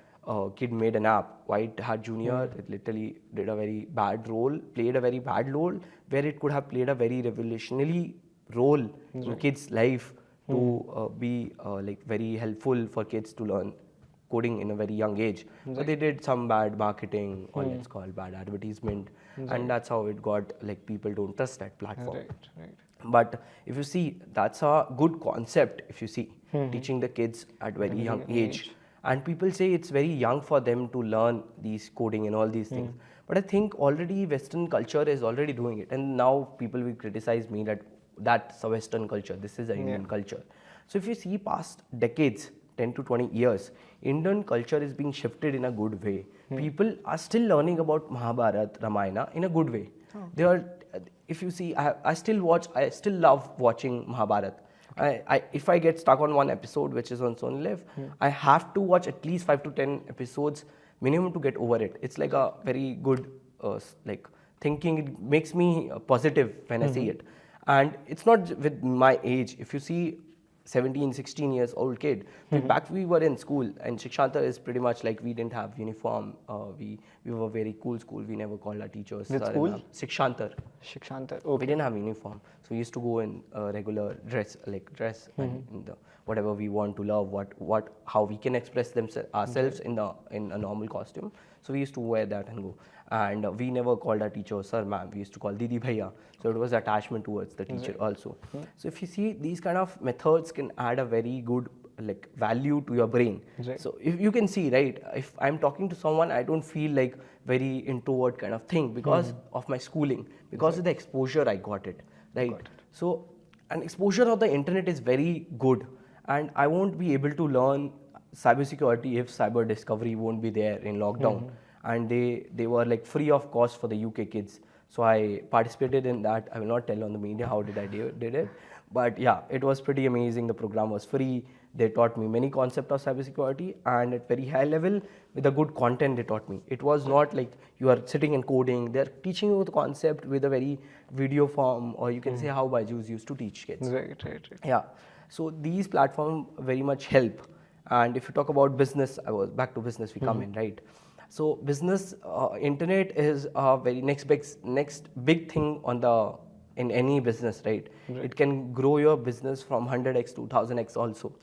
kid made an app, White Hat Junior, it literally did a very bad role, played a very bad role, where it could have played a very revolutionary role in kids' life to be like very helpful for kids to learn coding in a very young age. But they did some bad marketing, or let's call bad advertisement, and that's how it got like people don't trust that platform. But if you see, that's a good concept. If you see, teaching the kids at very young age, and people say it's very young for them to learn these coding and all these things. But I think already Western culture is already doing it, and now people will criticize me that that's a Western culture. This is a Indian culture. So if you see past decades, 10 to 20 years, Indian culture is being shifted in a good way. People are still learning about Mahabharata, Ramayana in a good way. They are, if you see, I still love watching Mahabharata. If I get stuck on one episode which is on Sony Live, I have to watch at least 5 to 10 episodes minimum to get over it. It's like a very good like thinking. It makes me positive when I see it. And it's not with my age. If you see 17, 16 years old kid. Back we were in school, and Shikshantar is pretty much like we didn't have uniform. We were a very cool school. We never called our teachers. Which school? Shikshantar. Shikshantar. Okay. We didn't have uniform, so we used to go in regular dress, and in the whatever we want to love, how we can express ourselves in a normal costume. So we used to wear that and go. And we never called our teacher sir, ma'am. We used to call Didi Bhaiya. So it was attachment towards the teacher also. So if you see, these kind of methods can add a very good like value to your brain. So if you can see, right, if I'm talking to someone, I don't feel like very introvert kind of thing because of my schooling, because of the exposure I got it, right? So an exposure of the internet is very good, and I won't be able to learn cybersecurity if cyber discovery won't be there in lockdown. And they were like free of cost for the UK kids. So I participated in that. I will not tell on the media how did I did it, but yeah, it was pretty amazing. The program was free. They taught me many concepts of cybersecurity, and at very high level with a good content they taught me. It was not like you are sitting and coding. They're teaching you the concept with a very video form, or you can say how Byju's used to teach kids. Right. Yeah. So these platforms very much help. And if you talk about business, I was back to business. We come in, right? So business, internet is a very next big thing in any business, right? It can grow your business from 100x to 1000x also.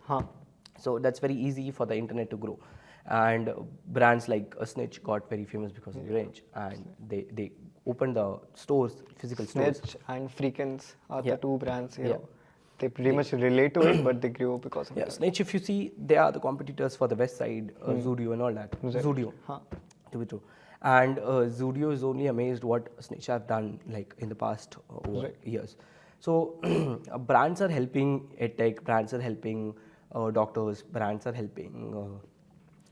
So that's very easy for the internet to grow. And brands like Snitch got very famous because of the range, and they opened the stores, physical stores. Snitch and Freakins are the two brands here. They pretty much relate to it, but they grew because of that. Snitch, if you see, they are the competitors for the West Side, Zudio and all that. Zudio, to be true. And Zudio is only amazed what Snitch have done like in the past years. So brands are helping EdTech, brands are helping doctors, brands are helping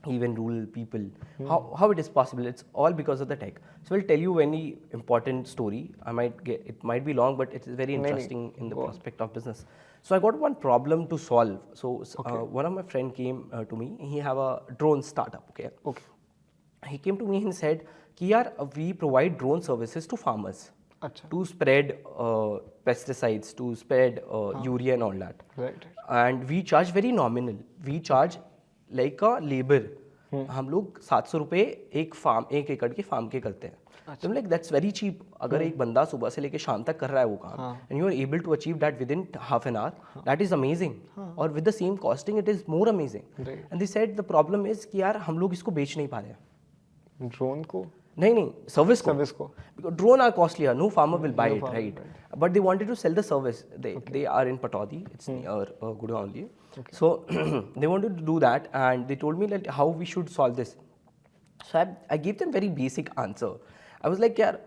even rural people. How it is possible? It's all because of the tech. So I'll tell you very important story. It might be long, but it is very interesting in the prospect of business. So I got one problem to solve. So one of my friend came to me. He have a drone startup. Okay. He came to me and said, we provide drone services to farmers to spread pesticides, to spread urea and all that. And we charge very nominal. We charge like a labor. हम लोग 700 रुपए एक एकड़ के farm के करते हैं. तो लाइक दैट्स वेरी चीप. अगर एक बंदा सुबह से लेके शाम तक कर रहा है वो काम, and you are able to achieve that within half an hour, that is amazing. और with the same costing it is more amazing. And they said the problem is कि यार हम लोग इसको बेच नहीं पा रहे हैं. ड्रोन को नहीं, सर्विस को. Drone are costlier. No farmer will buy it, right? But they wanted to sell the service. They are in Pataudi. It's near Gurgaon only. So they wanted to do that, and they told me that how we should solve this. So I gave them very basic answer. I was like, yeah,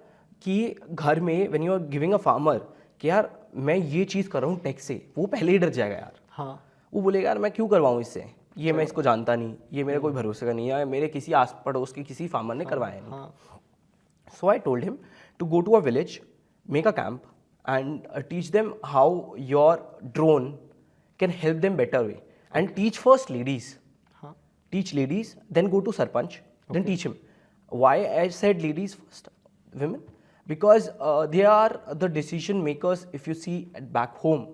कि घर में when you are giving a farmer कि यार मैं ये चीज़ कर रहा हूँ टेक से, वो पहले ही डर जाएगा यार। हाँ वो बोलेगा यार मैं क्यों करवाऊँ इससे, ये मैं इसको जानता नहीं, ये मेरे कोई भरोसे का नहीं है, मेरे किसी आस पड़ोस के किसी फार्मर ने करवाया नहीं। So I told him to go to a village, make a camp, and teach them how your drone can help them better way. And teach first ladies. Teach ladies, then go to Sarpanch, then teach him. Why I said ladies first, women? Because they are the decision makers. If you see at back home,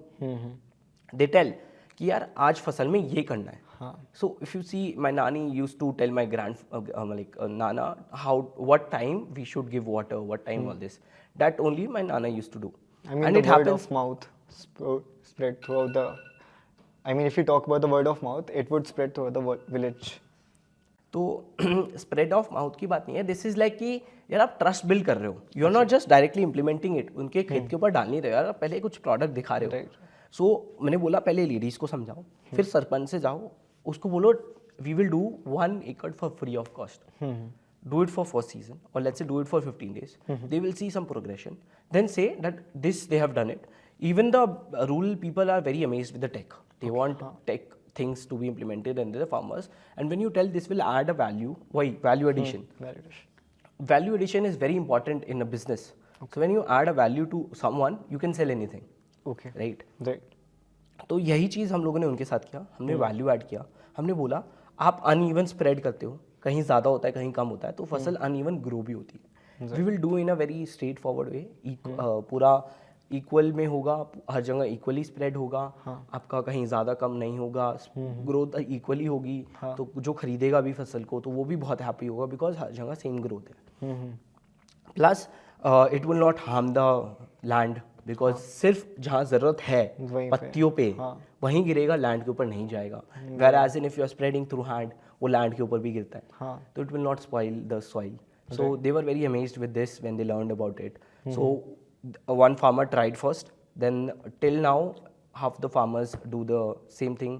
they tell कि यार आज फसल में ये करना है. So if you see, my nani used to tell my nana what time we should give water, what time all this. That only my nana used to do. I mean, and the it word happens. of mouth spread throughout the. I mean, if you talk about the word of mouth, it would spread throughout the village. तो spread of mouth की बात नहीं है. This is like कि यार आप trust build कर रहे हो. You are not just directly implementing it, उनके खेत के ऊपर डाल नहीं रहे हो यार, आप पहले कुछ प्रोडक्ट दिखा रहे हो. सो मैंने बोला पहले लेडीज को समझाओ, फिर सरपंच से जाओ, उसको बोलो वी विल डू 1 एकड़ for free of cost. Do it for first season, or let's say do it for 15 days. They will see some progression. Then say that this they have done it. Even the rural people are very amazed with the tech. They want tech things to be implemented under the farmers. And when you tell this will add a value, why? Value addition. Value addition is very important in a business. So when you add a value to someone, you can sell anything. Okay. Right? Right. तो यही चीज़ हम लोगों ने उनके साथ किया. हमने value add किया. हमने बोला आप अनइवन स्प्रेड करते हो, कहीं ज़्यादा होता है कहीं कम होता है, तो फसल अनइवन ग्रो भी होती है. We will do in a very straightforward way. पूरा इक्वल में होगा, हर जगह इक्वली स्प्रेड होगा. आपका कहीं ज़्यादा कम नहीं होगा, ग्रोथ इक्वली होगी. तो जो खरीदेगा भी फसल को तो वो भी बहुत हैप्पी होगा, बिकॉज हर जगह सेम ग्रोथ है. Plus it will not harm the land, because सिर्फ जहाँ ज़रूरत है पत्तियों पे वहीं गिरेगा, लैंड के ऊपर नहीं जाएगा. Whereas in if you are spreading through hand, वो लैंड के ऊपर भी गिरता है. तो it will not spoil the soil. So they were very amazed with this when they learned about it. So one farmer tried first, then till now half the farmers do the same thing.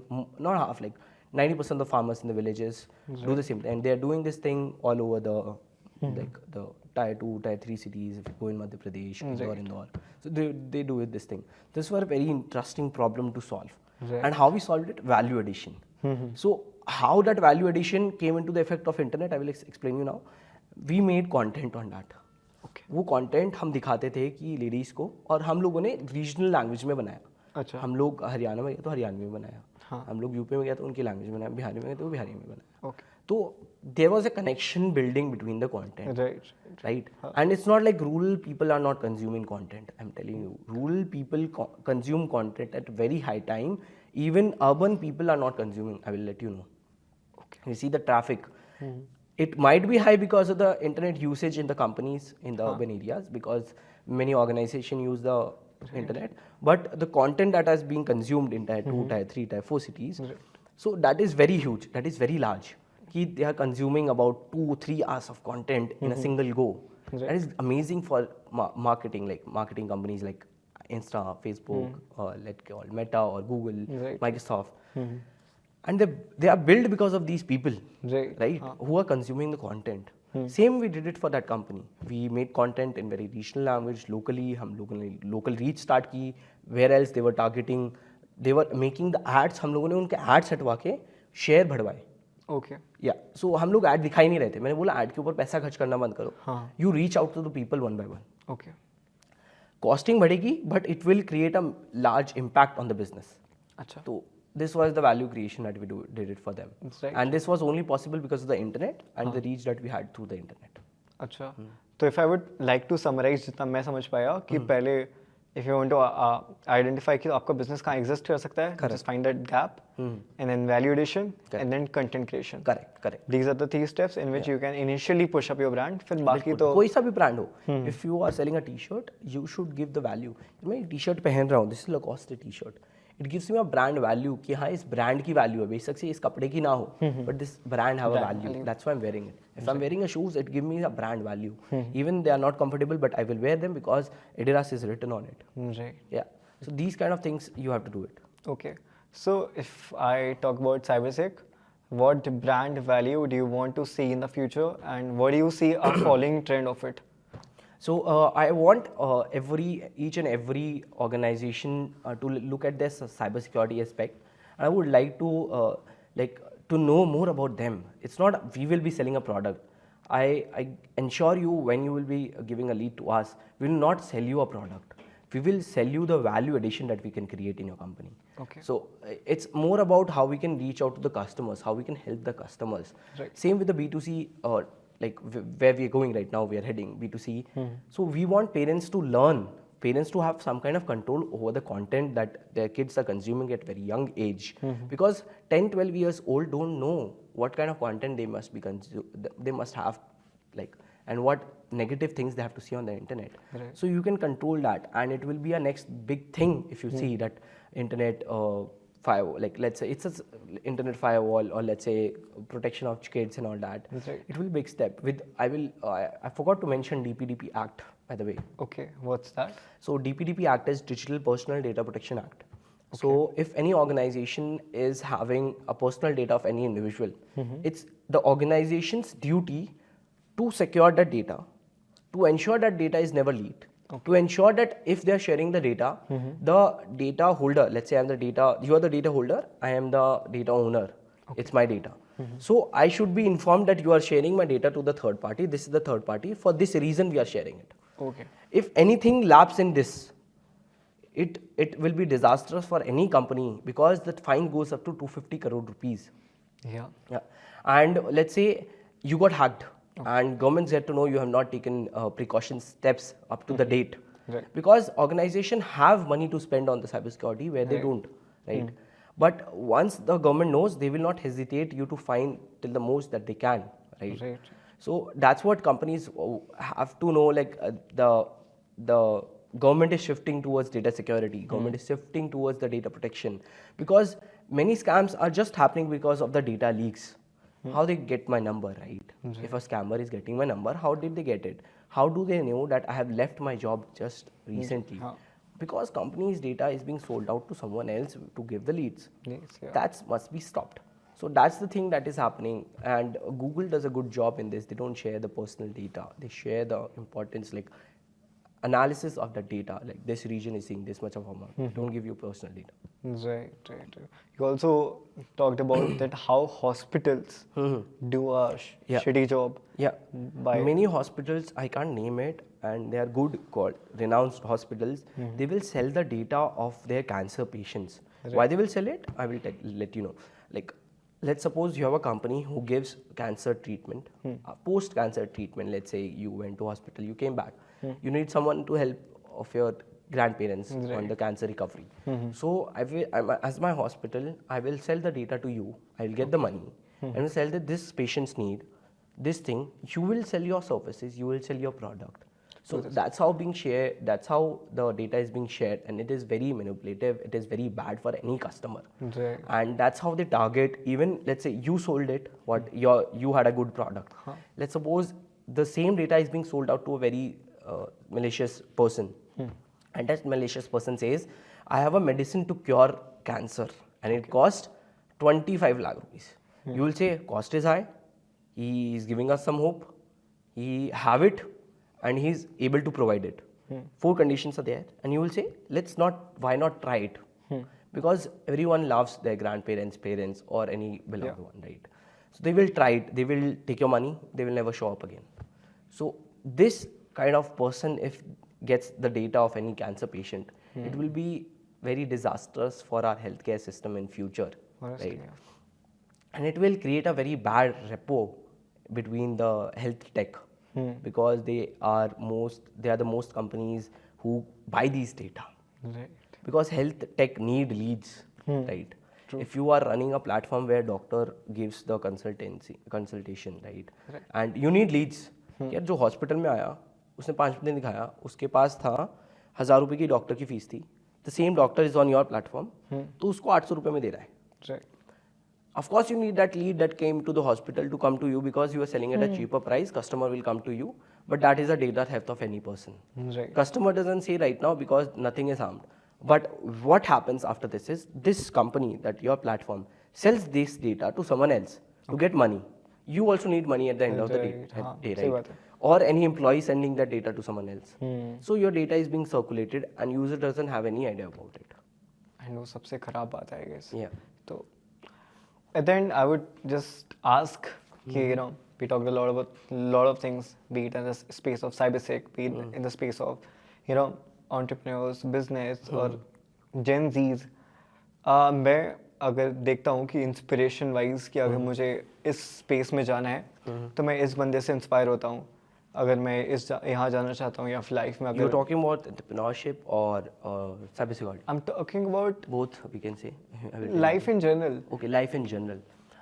Not half, like 90% of the farmers in the villages do the same thing, and they are doing this thing all over the like the tier 2, tier 3 cities. If you go in Madhya Pradesh, Indore, so they do it this thing. This was a very interesting problem to solve. And how we solved it? Value addition. So how that value addition came into the effect of internet, I will explain you now. We made content on that. वो content हम दिखाते थे कि ladies को, और हम लोगों ने रीजनल लैंग्वेज में बनाया. अच्छा. हम लोग हरियाणा में गए तो हरियाणवी में बनाया. हम लोग यूपी में गए तो उनकी लैंग्वेज में बनाया. बिहारी में गए तो बिहारी में बनाया. तो there was a connection building between the content. Right. And it's not like rural people are not consuming content. I am telling you, rural people consume content at very high time. Even urban people are not consuming. I will let you know. You see the traffic. It might be high because of the internet usage in the companies in the urban areas, because many organizations use the internet. But the content that is being consumed in tier 2, tier 3, tier 4 cities, so that is very huge. That is very large. They are consuming about 2-3 hours of content in a single go. That is amazing for marketing, like marketing companies like Insta, Facebook, or let's call Meta or Google, Microsoft. And they are built because of these people, right? Who are consuming the content. Same we did it for that company. We made content in very regional language, locally. हम लोगों ने local reach start की. Where else they were targeting, they were making the ads. हम लोगों ने उनके ads हटवा के share बढ़वाए. Okay. Yeah. So हम लोग ad दिखाई नहीं रहे थे. मैंने बोला ad के ऊपर पैसा खर्च करना बंद करो. You reach out to the people one by one. Okay. Costing बढ़ेगी, but it will create a large impact on the business. अच्छा. तो this was the value creation that we did it for them. Right. And this was only possible because of the internet and the reach that we had through the internet. अच्छा. तो if I would like to summarize जितना मैं समझ पाया कि पहले if you want to identify कि आपका business कहाँ exist कर सकता है, just find that gap, and then value addition, and then content creation. Correct. These are the 3 steps in which you can initially push up your brand. फिर बाकी तो कोई सा भी brand हो, if you are selling a t-shirt, you should give the value. मैं t-shirt पहन रहा हूँ, this is Lacoste t-shirt. It gives me a brand value कि हाँ इस brand की value है. बेशक से इस कपड़े की ना हो, but this brand have a value. That's why I'm wearing it. If I'm wearing a shoes, it gives me a brand value. Even they are not comfortable, but I will wear them because Adidas is written on it. Right. Yeah. So these kind of things you have to do it. Okay. So if I talk about Cybersec, what brand value do you want to see in the future, and what do you see a following trend of it? So I want each and every organization to look at this cybersecurity aspect. I would like to to know more about them. It's not we will be selling a product. I ensure you when you will be giving a lead to us, we will not sell you a product. We will sell you the value addition that we can create in your company. Okay. So it's more about how we can reach out to the customers, how we can help the customers. Right. Same with the B2C, where we are going right now, we are heading B2C. So we want parents to learn, parents to have some kind of control over the content that their kids are consuming at very young age. Because 10, 12 years old don't know what kind of content they must be they must have, and what negative things they have to see on the internet. Right. So you can control that, and it will be a next big thing if you see that internet firewall, let's say it's a internet firewall, or let's say protection of kids and all that. Right. It will be a big step. I forgot to mention DPDP Act, by the way. Okay, what's that? So DPDP Act is Digital Personal Data Protection Act. So if any organization is having a personal data of any individual, it's the organization's duty to secure that data, to ensure that data is never leaked, to ensure that if they are sharing the data, the data holder, let's say you are the data holder, I am the data owner, it's my data. So I should be informed that you are sharing my data to the third party, this is the third party, for this reason we are sharing it. Okay. If anything lapses in this, it will be disastrous for any company, because the fine goes up to 250 crore rupees. Yeah. And let's say you got hacked, and governments get to know you have not taken precaution steps up to the date. Right. Because organizations have money to spend on the cybersecurity where they don't, right? But once the government knows, they will not hesitate you to fine till the most that they can, right? Right. So that's what companies have to know, the government is shifting towards data security, government is shifting towards the data protection, because many scams are just happening because of the data leaks. How they get my number, right? If a scammer is getting my number, how did they get it? How do they know that I have left my job just recently? Because company's data is being sold out to someone else to give the leads. Yes, yeah. That must be stopped. So that's the thing that is happening, and Google does a good job in this. They don't share the personal data. They share the importance, like analysis of the data, like this region is seeing this much of amount. They don't give you personal data. Right. You also talked about that how hospitals do a shitty job. Yeah. By many hospitals, I can't name it, and they are good, called renounced hospitals. They will sell the data of their cancer patients. Why they will sell it? I will let you know. Like, let's suppose you have a company who gives cancer treatment, post-cancer treatment. Let's say you went to hospital, you came back. You need someone to help of your grandparents on the cancer recovery. So as my hospital, I will sell the data to you. I will get the money and will sell that this patients need this thing. You will sell your services. You will sell your product. So that's how being shared. That's how the data is being shared, and it is very manipulative. It is very bad for any customer. Right. And that's how they target. Even let's say you sold it, you had a good product. Let's suppose the same data is being sold out to a very malicious person, and that malicious person says, I have a medicine to cure cancer and it costs 25 lakh rupees. You will say cost is high, he is giving us some hope, he have it and he is able to provide it. 4 conditions are there, and you will say, why not try it? Because everyone loves their grandparents, parents, or any beloved one, right? So they will try it, they will take your money, they will never show up again. So this kind of person, if gets the data of any cancer patient, it will be very disastrous for our healthcare system in future, right? And it will create a very bad rapport between the health tech, because they are the most companies who buy these data. Right. Because health tech need leads, right? True. If you are running a platform where doctor gives the consultation, right? And you need leads. यार जो hospital में आया उसने 5 दिन दिखाया, उसके पास था 1000 रुपये की डॉक्टर की फीस थी, the same doctor is on your platform, तो उसको 800 रुपये में दे रहा है. Right. Of course, you need that lead that came to the hospital to come to you because you are selling at a cheaper price. Customer will come to you, but that is a data theft of any person. Right. Customer doesn't say right now because nothing is harmed. But what happens after this is this company, that your platform, sells this data to someone else to get money. You also need money at the end of the day, right? or any employee sending that data to someone else. So your data is being circulated and user doesn't have any idea about it. And वो सबसे खराब बात है, I guess. Yeah. So at the end, I would just ask, कि, you know, we talked a lot of things, be it in the space of cybersec, be it in the space of, you know, entrepreneurs, business और Gen Zs. मैं अगर देखता हूँ कि inspiration wise कि अगर मुझे इस स्पेस में जाना है तो मैं इस बंदे से इंस्पायर होता हूँ. अगर मैं यहाँ जाना चाहता हूँ या फिर लाइफ में अगर You're talking about entrepreneurship or cybersecurity? I'm talking about Both, we can say. I will tell life in general. Okay, life in general.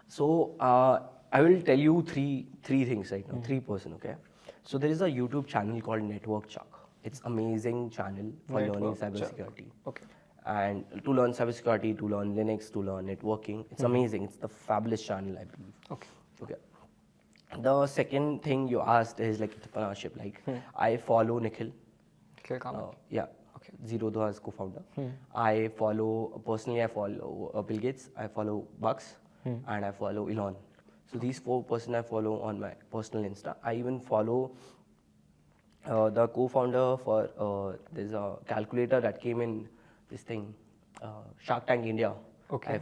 So I will tell you three things right now. 3%. Okay. So there is a YouTube channel called Network Chuck. It's amazing channel for learning cybersecurity. Okay. And to learn cybersecurity, to learn Linux, to learn networking, it's amazing. It's the fabulous channel, I believe. Okay. Okay. The second thing you asked is like entrepreneurship. Like I follow Nikhil. Nikhil Kamath. Yeah. Okay. Zero Dwa's co-founder. I follow Bill Gates. I follow Bucks, and I follow Elon. So these 4 person I follow on my personal Insta. I even follow the co-founder for there's a calculator that came in this thing, Shark Tank India. Okay.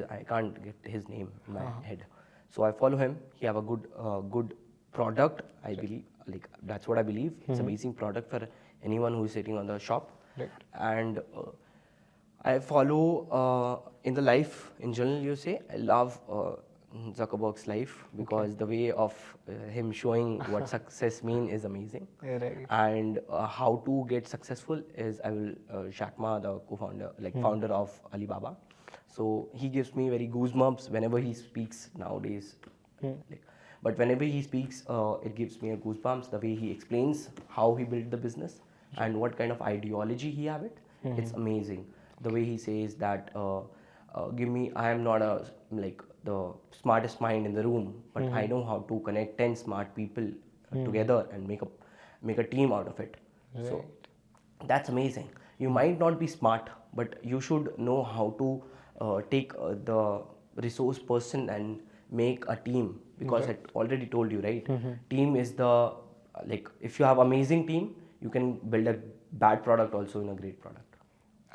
I can't get his name in my head. So I follow him. He have a good product. I believe, like that's what I believe. It's amazing product for anyone who is sitting on the shop. Right. And I follow in the life in general. You say I love Zuckerberg's life because the way of him showing what success mean is amazing. Yeah, right. And how to get successful is I will Jack Ma, the co-founder, founder of Alibaba. So he gives me very goosebumps whenever he speaks nowadays. But whenever he speaks, it gives me a goosebumps. The way he explains how he built the business and what kind of ideology he have it. It's amazing. The way he says that, I am not the smartest mind in the room, but I know how to connect 10 smart people together and make a team out of it. Right. So that's amazing. You might not be smart, but you should know how to take the resource person and make a team, because I already told you, right? Team is the if you have amazing team, you can build a bad product also in a great product.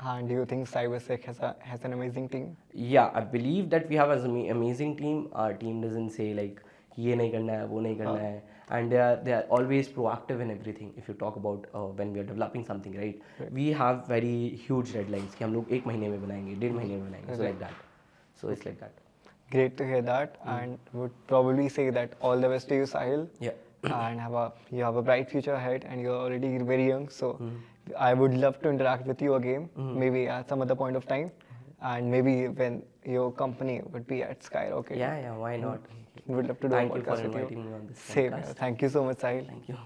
And do you think Cybersec has an amazing team? Yeah, I believe that we have an amazing team. Our team doesn't say like ये नहीं करना है, वो नहीं करना है, and they are always proactive in everything. If you talk about when we are developing something, right? We have very huge deadlines कि हम लोग 1 महीने में बनाएंगे, 1.5 महीने में बनाएंगे, so like that. So it's like that. Great to hear that, and would probably say that all the best to you, Sahil. Yeah. And you have a bright future ahead, and you're already very young, so I would love to interact with you again, maybe at some other point of time, and maybe when your company would be at Skyrocket. Yeah, why not? Would love to do a Thank you for podcast with you. inviting me on this Same. podcast. Thank you so much, Sahil. Thank you.